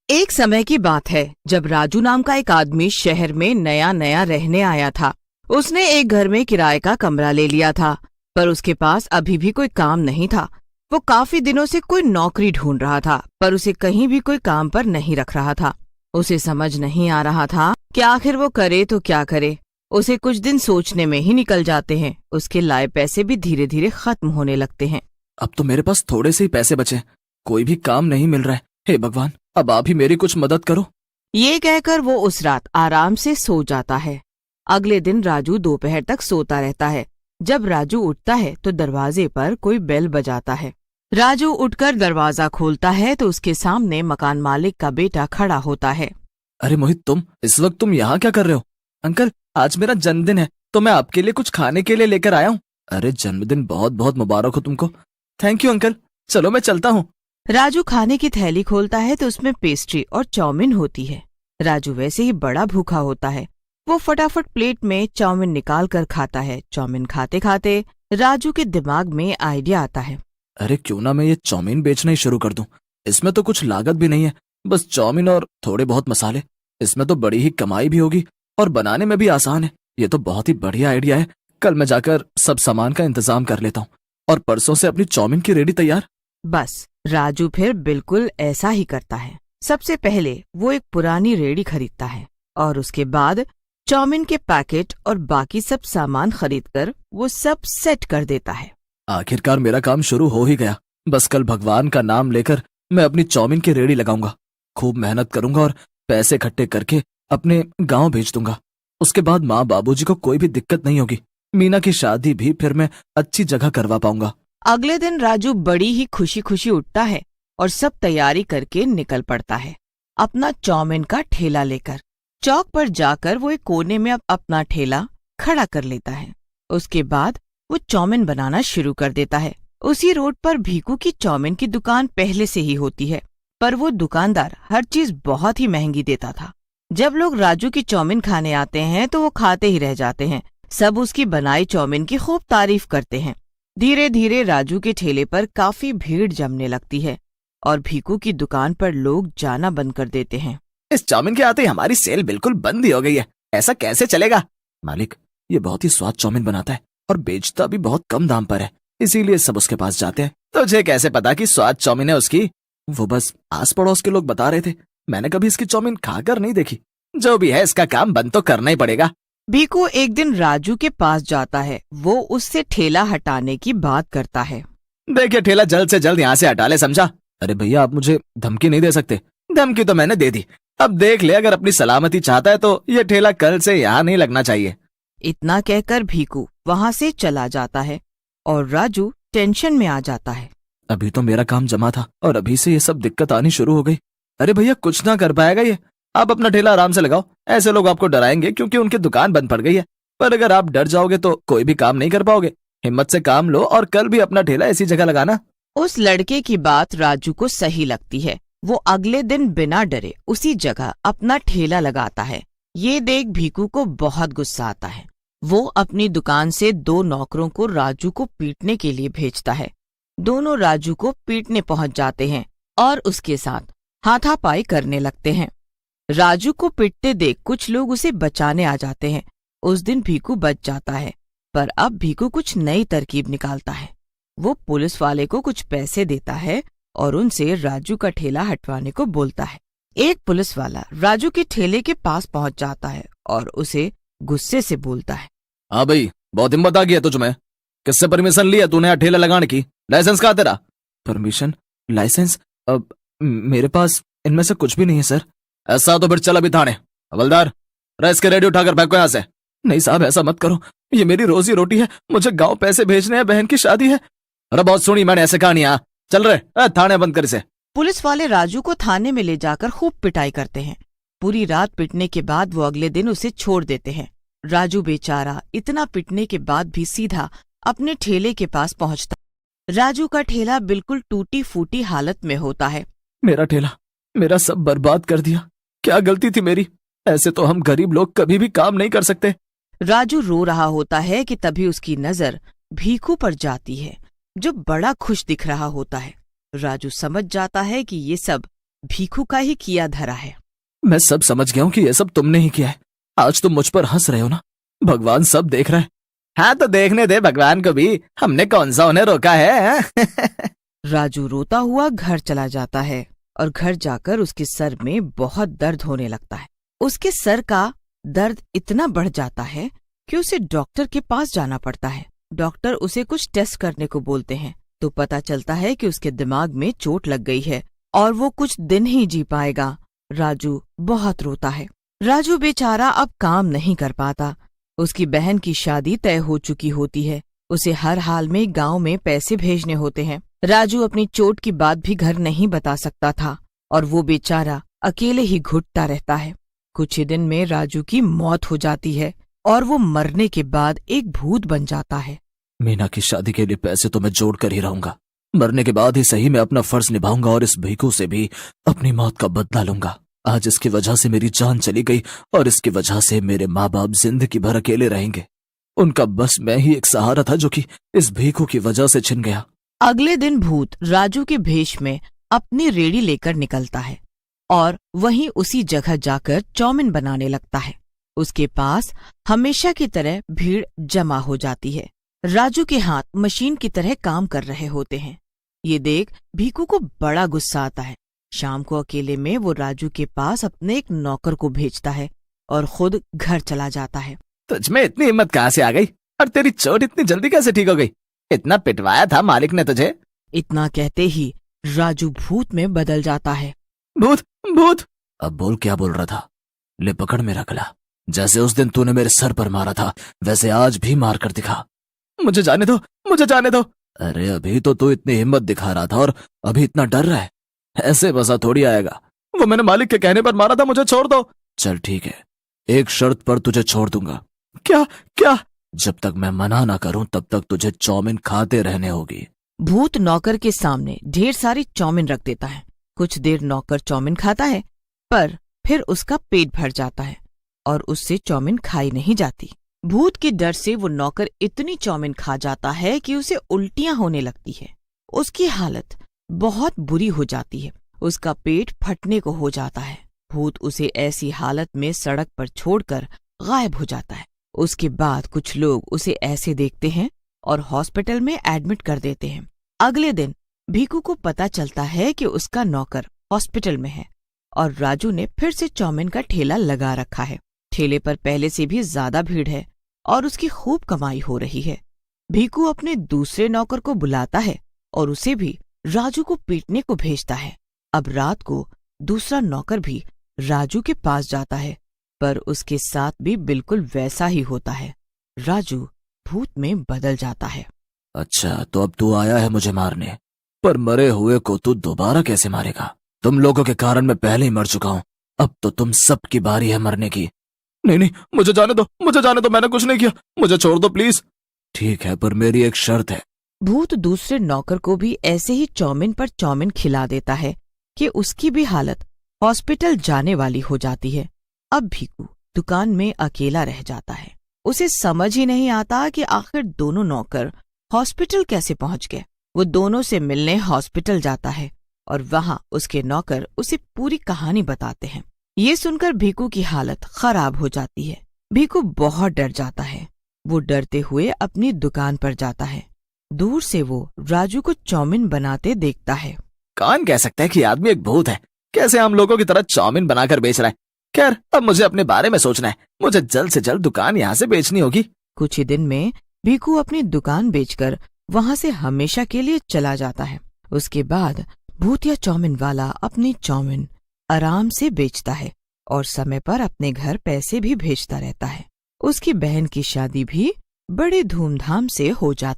एक समय की बात है जब राजू नाम का एक आदमी शहर में नया नया रहने आया था। उसने एक घर में किराए का कमरा ले लिया था, पर उसके पास अभी भी कोई काम नहीं था। वो काफी दिनों से कोई नौकरी ढूंढ रहा था, पर उसे कहीं भी कोई काम पर नहीं रख रहा था। उसे समझ नहीं आ रहा था कि आखिर वो करे तो क्या करे। उसे कुछ दिन सोचने में ही निकल जाते हैं। उसके लाए पैसे भी धीरे धीरे खत्म होने लगते हैं। अब तो मेरे पास थोड़े से ही पैसे बचे, कोई भी काम नहीं मिल रहा है। हे भगवान, अब आप ही मेरी कुछ मदद करो। ये कहकर वो उस रात आराम से सो जाता है। अगले दिन राजू दोपहर तक सोता रहता है। जब राजू उठता है तो दरवाजे पर कोई बेल बजाता है। राजू उठकर दरवाजा खोलता है तो उसके सामने मकान मालिक का बेटा खड़ा होता है। अरे मोहित, इस वक्त तुम यहाँ क्या कर रहे हो? अंकल, आज मेरा जन्मदिन है तो मैं आपके लिए कुछ खाने के लिए लेकर आया हूँ। अरे जन्मदिन बहुत बहुत मुबारक हो तुमको। थैंक यू अंकल, चलो मैं चलता हूँ। राजू खाने की थैली खोलता है तो उसमें पेस्ट्री और चाउमीन होती है। राजू वैसे ही बड़ा भूखा होता है। वो फटाफट प्लेट में चाउमीन निकाल कर खाता है। चाउमीन खाते खाते राजू के दिमाग में आइडिया आता है। अरे क्यों ना मैं ये चाउमीन बेचना ही शुरू कर दूं। इसमें तो कुछ लागत भी नहीं है, बस चाउमीन और थोड़े बहुत मसाले। इसमें तो बड़ी ही कमाई भी होगी और बनाने में भी आसान है। ये तो बहुत ही बढ़िया आइडिया है। कल मैं जाकर सब सामान का इंतजाम कर लेता हूँ और परसों से अपनी चाउमीन की रेडी तैयार। बस राजू फिर बिल्कुल ऐसा ही करता है। सबसे पहले वो एक पुरानी रेडी खरीदता है और उसके बाद चाउमीन के पैकेट और बाकी सब सामान खरीदकर वो सब सेट कर देता है। आखिरकार मेरा काम शुरू हो ही गया। बस कल भगवान का नाम लेकर मैं अपनी चाउमीन की रेडी लगाऊंगा। खूब मेहनत करूंगा और पैसे इकट्ठे करके अपने गांव भेज दूंगा। उसके बाद माँ बाबूजी को कोई भी दिक्कत नहीं होगी। मीना की शादी भी फिर मैं अच्छी जगह करवा पाऊंगा। अगले दिन राजू बड़ी ही खुशी खुशी उठता है और सब तैयारी करके निकल पड़ता है अपना चाउमीन का ठेला लेकर। चौक पर जाकर वो एक कोने में अपना ठेला खड़ा कर लेता है। उसके बाद वो चाउमीन बनाना शुरू कर देता है। उसी रोड पर भीकू की चाउमीन की दुकान पहले से ही होती है, पर वो दुकानदार हर चीज बहुत ही महंगी देता था। जब लोग राजू की चाउमीन खाने आते हैं तो वो खाते ही रह जाते हैं। सब उसकी बनाई चाउमीन की खूब तारीफ करते हैं। धीरे धीरे राजू के ठेले पर काफी भीड़ जमने लगती है और भीकू की दुकान पर लोग जाना बंद कर देते हैं। इस चाउमीन के आते ही हमारी सेल बिल्कुल बंद ही हो गई है। ऐसा कैसे चलेगा? मालिक, ये बहुत ही स्वाद चाउमीन बनाता है और बेचता भी बहुत कम दाम पर है, इसीलिए सब उसके पास जाते हैं। तुझे कैसे पता कि स्वाद चाउमीन है उसकी? वो बस आस पड़ोस के लोग बता रहे थे। मैंने कभी इसकी चाउमीन खाकर नहीं देखी। जो भी है, इसका काम बंद तो करना ही पड़ेगा। भीकू एक दिन राजू के पास जाता है। वो उससे ठेला हटाने की बात करता है। देखिए, ठेला जल्द से जल्द यहाँ से हटा ले, समझा? अरे भैया, आप मुझे धमकी नहीं दे सकते। धमकी तो मैंने दे दी। अब देख ले, अगर अपनी सलामती चाहता है तो ये ठेला कल से यहाँ नहीं लगना चाहिए। इतना कहकर भीकू वहाँ से चला जाता है और राजू टेंशन में आ जाता है। अभी तो मेरा काम जमा था और अभी से ये सब दिक्कत आनी शुरू हो गई। अरे भैया, कुछ ना कर पाएगा ये। आप अपना ठेला आराम से लगाओ। ऐसे लोग आपको डराएंगे क्योंकि उनकी दुकान बंद पड़ गई है, पर अगर आप डर जाओगे तो कोई भी काम नहीं कर पाओगे। हिम्मत से काम लो और कल भी अपना ठेला ऐसी जगह लगाना। उस लड़के की बात राजू को सही लगती है। वो अगले दिन बिना डरे उसी जगह अपना ठेला लगाता है। ये देख भीकू को बहुत गुस्सा आता है। वो अपनी दुकान से 2 नौकरों को राजू को पीटने के लिए भेजता है। दोनों राजू को पीटने पहुंच जाते हैं और उसके साथ हाथापाई करने लगते हैं। राजू को पीटते देख कुछ लोग उसे बचाने आ जाते हैं। उस दिन भीकू बच जाता है, पर अब भीकू कुछ नई तरकीब निकालता है। वो पुलिस वाले को कुछ पैसे देता है और उनसे राजू का ठेला हटवाने को बोलता है। एक पुलिस वाला राजू के ठेले के पास पहुंच जाता है और उसे गुस्से से बोलता है। हाँ भाई, बहुत हिम्मत आ गई तुझ में। किससे परमिशन लिया तूने यहाँ ठेला लगाने की? लाइसेंस कहाँ तेरा? परमिशन? लाइसेंस? अब मेरे पास इनमें से कुछ भी नहीं है सर। ऐसा तो फिर चल अभी थाने। हवलदार, रेस के रेडी उठाकर फेंको यहाँ से। नहीं साहब, ऐसा मत करो, ये मेरी रोजी रोटी है। मुझे गाँव पैसे भेजने हैं, बहन की शादी है। अरे बहुत सुनी मैंने ऐसे कहानियां। चल रहे, थाने बंद कर इसे। पुलिस वाले राजू को थाने में ले जाकर खूब पिटाई करते हैं। पूरी रात पिटने के बाद वो अगले दिन उसे छोड़ देते हैं। राजू बेचारा इतना पिटने के बाद भी सीधा अपने ठेले के पास पहुंचता। राजू का ठेला बिल्कुल टूटी फूटी हालत में होता है। मेरा ठेला, मेरा सब बर्बाद कर दिया। क्या गलती थी मेरी? ऐसे तो हम गरीब लोग कभी भी काम नहीं कर सकते। राजू रो रहा होता है कि तभी उसकी नजर भीकू पर जाती है, जो बड़ा खुश दिख रहा होता है। राजू समझ जाता है कि ये सब भीखू का ही किया धरा है। मैं सब समझ गया हूँ कि ये सब तुमने ही किया है। आज तुम मुझ पर हंस रहे हो ना, भगवान सब देख रहा है। हाँ तो देखने दे भगवान को भी, हमने कौन सा उन्हें रोका है। राजू रोता हुआ घर चला जाता है और घर जाकर उसके सर में बहुत दर्द होने लगता है। उसके सर का दर्द इतना बढ़ जाता है कि उसे डॉक्टर के पास जाना पड़ता है। डॉक्टर उसे कुछ टेस्ट करने को बोलते हैं तो पता चलता है कि उसके दिमाग में चोट लग गई है और वो कुछ दिन ही जी पाएगा। राजू बहुत रोता है। राजू बेचारा अब काम नहीं कर पाता। उसकी बहन की शादी तय हो चुकी होती है। उसे हर हाल में गांव में पैसे भेजने होते हैं। राजू अपनी चोट की बात भी घर नहीं बता सकता था और वो बेचारा अकेले ही घुटता रहता है। कुछ ही दिन में राजू की मौत हो जाती है और वो मरने के बाद एक भूत बन जाता है। मीना की शादी के लिए पैसे तो मैं जोड़ कर ही रहूंगा। मरने के बाद ही सही मैं अपना फर्ज निभाऊंगा और इस भीखू से भी अपनी मौत का बदला लूंगा। आज इसकी वजह से मेरी जान चली गई और इसकी वजह से मेरे माँ बाप जिंदगी भर अकेले रहेंगे। उनका बस मैं ही एक सहारा था जो कि इस भीखू की वजह से छिन गया। अगले दिन भूत राजू के भेष में अपनी रेड़ी लेकर निकलता है और वहीं उसी जगह जाकर चौमिन बनाने लगता है। उसके पास हमेशा की तरह भीड़ जमा हो जाती है। राजू के हाथ मशीन की तरह काम कर रहे होते हैं। ये देख भीखू को बड़ा गुस्सा आता है। शाम को अकेले में वो राजू के पास अपने एक नौकर को भेजता है और खुद घर चला जाता है। तुझ में इतनी हिम्मत कहाँ से आ गई और तेरी चोट इतनी जल्दी कैसे ठीक हो गई? इतना पिटवाया था मालिक ने तुझे। इतना कहते ही राजू भूत में बदल जाता है। भूत भूत, अब बोल क्या बोल रहा था? ले पकड़ मेरा गला। जैसे उस दिन तूने मेरे सर पर मारा था वैसे आज भी मार कर दिखा। मुझे जाने दो, मुझे जाने दो। अरे अभी तो तू इतनी हिम्मत दिखा रहा था और अभी इतना डर रहा है। ऐसे बसा थोड़ी आएगा। वो मैंने मालिक के कहने पर मारा था, मुझे छोड़ दो। चल ठीक है, एक शर्त पर तुझे छोड़ दूंगा। क्या क्या? जब तक मैं मना ना करूं तब तक तुझे चौमिन खाते रहने होगी। भूत नौकर के सामने ढेर सारी चौमिन रख देता है। कुछ देर नौकर चौमिन खाता है पर फिर उसका पेट भर जाता है और उससे चौमिन खाई नहीं जाती। भूत के डर से वो नौकर इतनी चौमिन खा जाता है कि उसे उल्टियां होने लगती है। उसकी हालत बहुत बुरी हो जाती है। उसका पेट फटने को हो जाता है। भूत उसे ऐसी हालत में सड़क पर छोड़कर गायब हो जाता है। उसके बाद कुछ लोग उसे ऐसे देखते हैं और हॉस्पिटल में एडमिट कर देते हैं। अगले दिन भीखू को पता चलता है कि उसका नौकर हॉस्पिटल में है और राजू ने फिर से चौमिन का ठेला लगा रखा है। ठेले पर पहले से भी ज्यादा भीड़ है और उसकी खूब कमाई हो रही है। भीखू अपने दूसरे नौकर को बुलाता है और उसे भी राजू को पीटने को भेजता है। अब रात को दूसरा नौकर भी राजू के पास जाता है पर उसके साथ भी बिल्कुल वैसा ही होता है। राजू भूत में बदल जाता है। अच्छा तो अब तू आया है मुझे मारने, पर मरे हुए को तू दोबारा कैसे मारेगा? तुम लोगों के कारण मैं पहले ही मर चुका हूँ। अब तो तुम सबकी बारी है मरने की। नहीं नहीं, मुझे जाने दो, मुझे जाने दो। मैंने कुछ नहीं किया, मुझे छोड़ दो प्लीज। ठीक है, पर मेरी एक शर्त है। भूत दूसरे नौकर को भी ऐसे ही चौमिन पर चौमिन खिला देता है कि उसकी भी हालत हॉस्पिटल जाने वाली हो जाती है। अब भीखू दुकान में अकेला रह जाता है। उसे समझ ही नहीं आता कि आखिर दोनों नौकर हॉस्पिटल कैसे पहुंच गए। वो दोनों से मिलने हॉस्पिटल जाता है और वहां उसके नौकर उसे पूरी कहानी बताते हैं। ये सुनकर भीखू की हालत खराब हो जाती है। भीखू बहुत डर जाता है। वो डरते हुए अपनी दुकान पर जाता है। दूर से वो राजू को चौमिन बनाते देखता है। कौन कह सकता है कि आदमी एक भूत है? कैसे हम लोगों की तरह चौमिन बनाकर बेच रहा है? खैर, अब मुझे अपने बारे में सोचना है। मुझे जल्द से जल्द दुकान यहाँ से बेचनी होगी। कुछ ही दिन में भीखू अपनी दुकान बेचकर वहां से हमेशा के लिए चला जाता है। उसके बाद भूतिया चौमिन वाला अपनी चौमिन आराम से बेचता है और समय पर अपने घर पैसे भी भेजता रहता है। उसकी बहन की शादी भी बड़े धूमधाम से हो जाती